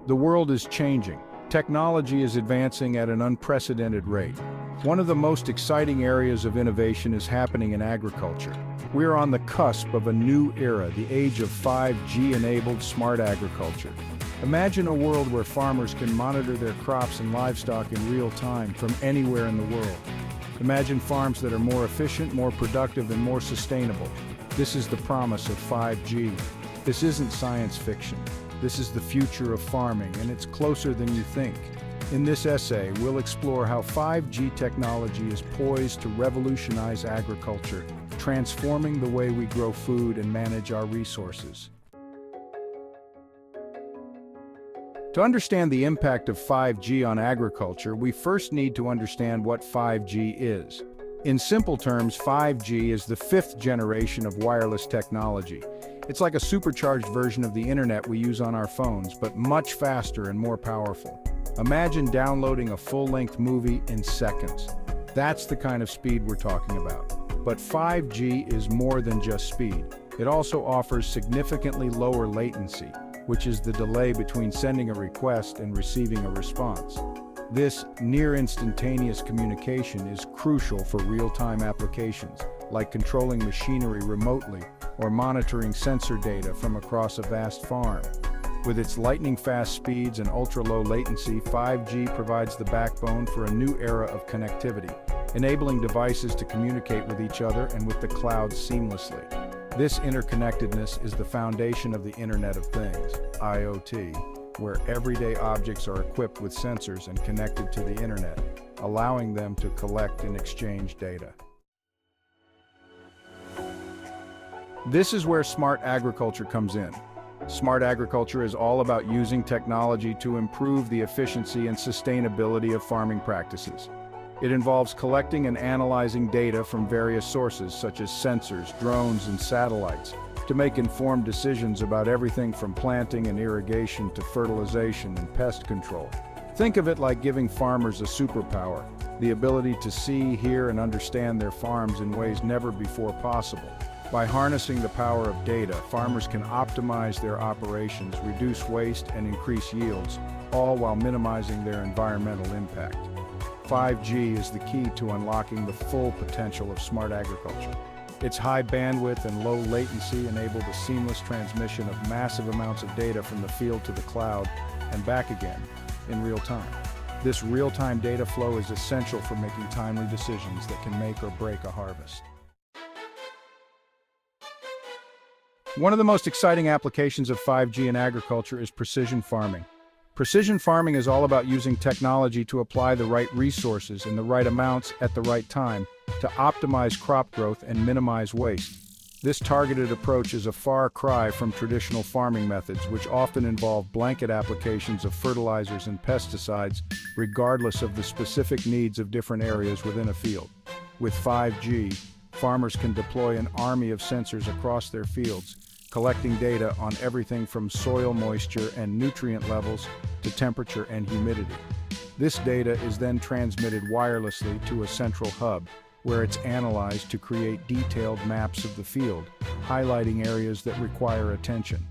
The world is changing. Technology is advancing at an unprecedented rate. One of the most exciting areas of innovation is happening in agriculture. We are on the cusp of a new era, the age of 5G-enabled smart agriculture. Imagine a world where farmers can monitor their crops and livestock in real time from anywhere in the world. Imagine farms that are more efficient, more productive, and more sustainable. This is the promise of 5G. This isn't science fiction. This is the future of farming, and it's closer than you think. In this essay, we'll explore how 5G technology is poised to revolutionize agriculture, transforming the way we grow food and manage our resources. To understand the impact of 5G on agriculture, we first need to understand what 5G is. In simple terms, 5G is the fifth generation of wireless technology. It's like a supercharged version of the internet we use on our phones, but much faster and more powerful. Imagine downloading a full-length movie in seconds. That's the kind of speed we're talking about. But 5G is more than just speed. It also offers significantly lower latency, which is the delay between sending a request and receiving a response. This near-instantaneous communication is crucial for real-time applications, like controlling machinery remotely or monitoring sensor data from across a vast farm. With its lightning-fast speeds and ultra-low latency, 5G provides the backbone for a new era of connectivity, enabling devices to communicate with each other and with the cloud seamlessly. This interconnectedness is the foundation of the Internet of Things, IoT, where everyday objects are equipped with sensors and connected to the Internet, allowing them to collect and exchange data. This is where smart agriculture comes in. Smart agriculture is all about using technology to improve the efficiency and sustainability of farming practices. It involves collecting and analyzing data from various sources such as sensors, drones, and satellites to make informed decisions about everything from planting and irrigation to fertilization and pest control. Think of it like giving farmers a superpower, the ability to see, hear, and understand their farms in ways never before possible. By harnessing the power of data, farmers can optimize their operations, reduce waste, and increase yields, all while minimizing their environmental impact. 5G is the key to unlocking the full potential of smart agriculture. Its high bandwidth and low latency enable the seamless transmission of massive amounts of data from the field to the cloud and back again in real time. This real-time data flow is essential for making timely decisions that can make or break a harvest. One of the most exciting applications of 5G in agriculture is precision farming. Precision farming is all about using technology to apply the right resources in the right amounts at the right time to optimize crop growth and minimize waste. This targeted approach is a far cry from traditional farming methods, which often involve blanket applications of fertilizers and pesticides, regardless of the specific needs of different areas within a field. With 5G, farmers can deploy an army of sensors across their fields, collecting data on everything from soil moisture and nutrient levels to temperature and humidity. This data is then transmitted wirelessly to a central hub, where it's analyzed to create detailed maps of the field, highlighting areas that require attention.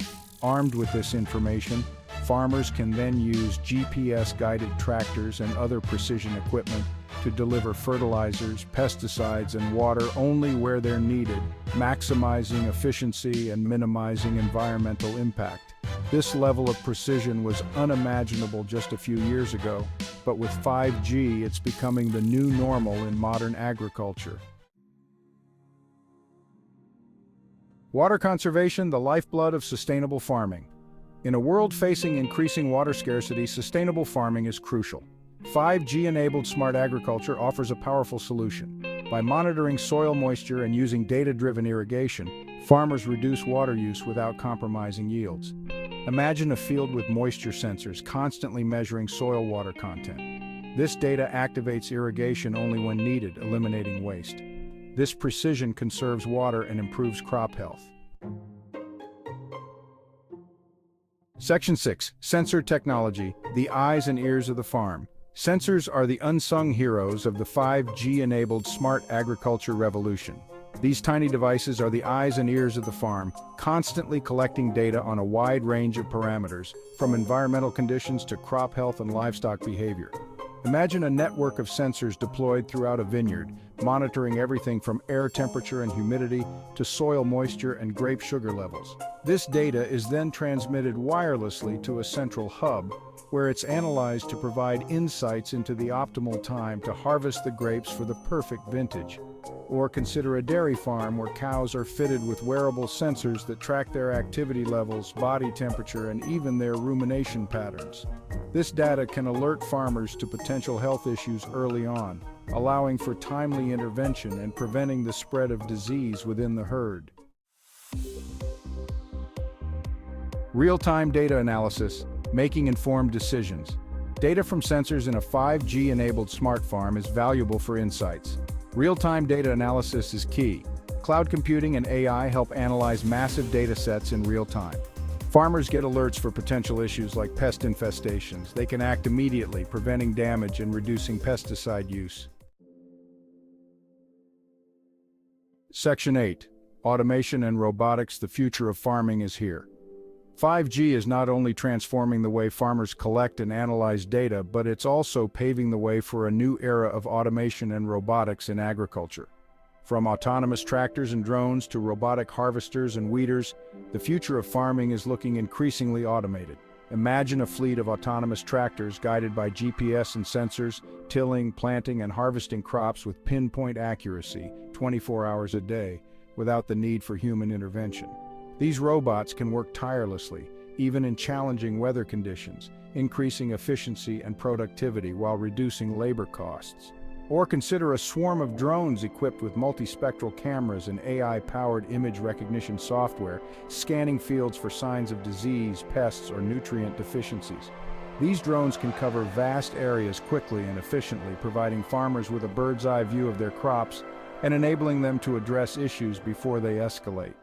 Armed with this information, farmers can then use GPS-guided tractors and other precision equipment to deliver fertilizers, pesticides, and water only where they're needed, maximizing efficiency and minimizing environmental impact. This level of precision was unimaginable just a few years ago, but with 5G, it's becoming the new normal in modern agriculture. Water conservation, the lifeblood of sustainable farming. In a world facing increasing water scarcity, sustainable farming is crucial. 5G-enabled smart agriculture offers a powerful solution. By monitoring soil moisture and using data-driven irrigation, farmers reduce water use without compromising yields. Imagine a field with moisture sensors constantly measuring soil water content. This data activates irrigation only when needed, eliminating waste. This precision conserves water and improves crop health. Section 6. Sensor technology, the eyes and ears of the farm. Sensors are the unsung heroes of the 5G-enabled smart agriculture revolution. These tiny devices are the eyes and ears of the farm, constantly collecting data on a wide range of parameters, from environmental conditions to crop health and livestock behavior. Imagine a network of sensors deployed throughout a vineyard, monitoring everything from air temperature and humidity to soil moisture and grape sugar levels. This data is then transmitted wirelessly to a central hub, where it's analyzed to provide insights into the optimal time to harvest the grapes for the perfect vintage. Or consider a dairy farm where cows are fitted with wearable sensors that track their activity levels, body temperature, and even their rumination patterns. This data can alert farmers to potential health issues early on, allowing for timely intervention and preventing the spread of disease within the herd. Real-time data analysis, making informed decisions. Data from sensors in a 5G-enabled smart farm is valuable for insights. Real-time data analysis is key. Cloud computing and AI help analyze massive data sets in real time. Farmers get alerts for potential issues like pest infestations. They can act immediately, preventing damage and reducing pesticide use. Section 8. Automation and robotics. The future of farming is here. 5G is not only transforming the way farmers collect and analyze data, but it's also paving the way for a new era of automation and robotics in agriculture. From autonomous tractors and drones to robotic harvesters and weeders, the future of farming is looking increasingly automated. Imagine a fleet of autonomous tractors guided by GPS and sensors, tilling, planting, and harvesting crops with pinpoint accuracy, 24 hours a day, without the need for human intervention. These robots can work tirelessly, even in challenging weather conditions, increasing efficiency and productivity while reducing labor costs. Or consider a swarm of drones equipped with multispectral cameras and AI-powered image recognition software, scanning fields for signs of disease, pests, or nutrient deficiencies. These drones can cover vast areas quickly and efficiently, providing farmers with a bird's-eye view of their crops and enabling them to address issues before they escalate.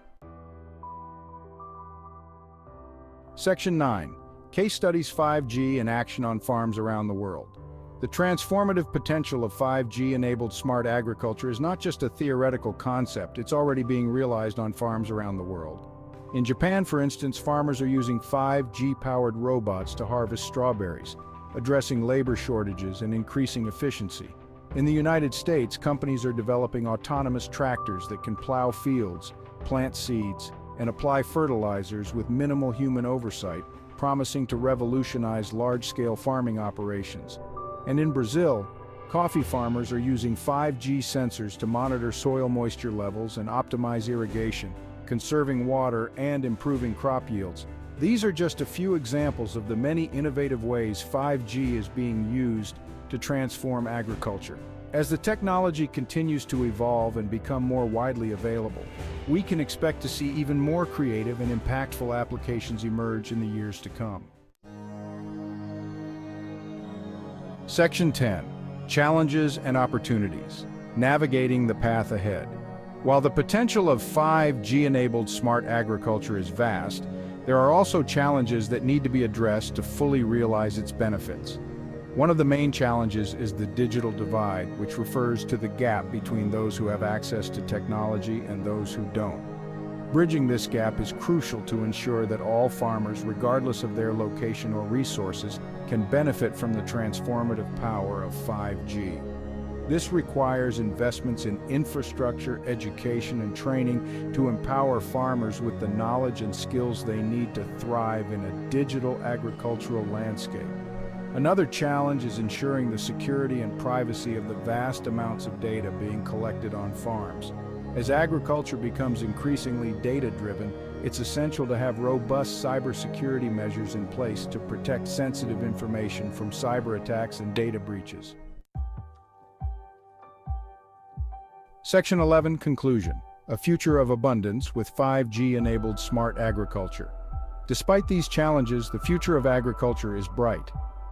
Section 9. Case Studies 5G in Action on Farms Around the World. The transformative potential of 5G-enabled smart agriculture is not just a theoretical concept, it's already being realized on farms around the world. In Japan, for instance, farmers are using 5G-powered robots to harvest strawberries, addressing labor shortages and increasing efficiency. In the United States, companies are developing autonomous tractors that can plow fields, plant seeds, and apply fertilizers with minimal human oversight, promising to revolutionize large-scale farming operations. And in Brazil, coffee farmers are using 5G sensors to monitor soil moisture levels and optimize irrigation, conserving water and improving crop yields. These are just a few examples of the many innovative ways 5G is being used to transform agriculture. As the technology continues to evolve and become more widely available, we can expect to see even more creative and impactful applications emerge in the years to come. Section 10. Challenges and Opportunities. Navigating the path ahead. While the potential of 5G-enabled smart agriculture is vast, there are also challenges that need to be addressed to fully realize its benefits. One of the main challenges is the digital divide, which refers to the gap between those who have access to technology and those who don't. Bridging this gap is crucial to ensure that all farmers, regardless of their location or resources, can benefit from the transformative power of 5G. This requires investments in infrastructure, education, and training to empower farmers with the knowledge and skills they need to thrive in a digital agricultural landscape. Another challenge is ensuring the security and privacy of the vast amounts of data being collected on farms. As agriculture becomes increasingly data-driven, it's essential to have robust cybersecurity measures in place to protect sensitive information from cyber attacks and data breaches. Section 11. Conclusion. A future of abundance with 5G-enabled smart agriculture. Despite these challenges, the future of agriculture is bright.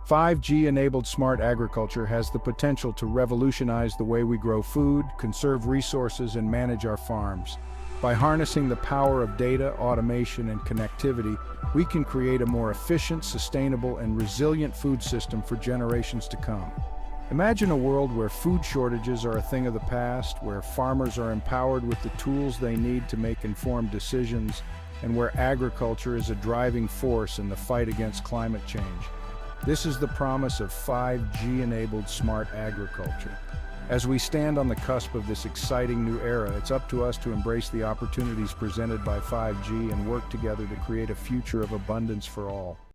5G-enabled smart agriculture has the potential to revolutionize the way we grow food, conserve resources, and manage our farms. By harnessing the power of data, automation, and connectivity, we can create a more efficient, sustainable, and resilient food system for generations to come. Imagine a world where food shortages are a thing of the past, where farmers are empowered with the tools they need to make informed decisions, and where agriculture is a driving force in the fight against climate change. This is the promise of 5G-enabled smart agriculture. As we stand on the cusp of this exciting new era, it's up to us to embrace the opportunities presented by 5G and work together to create a future of abundance for all.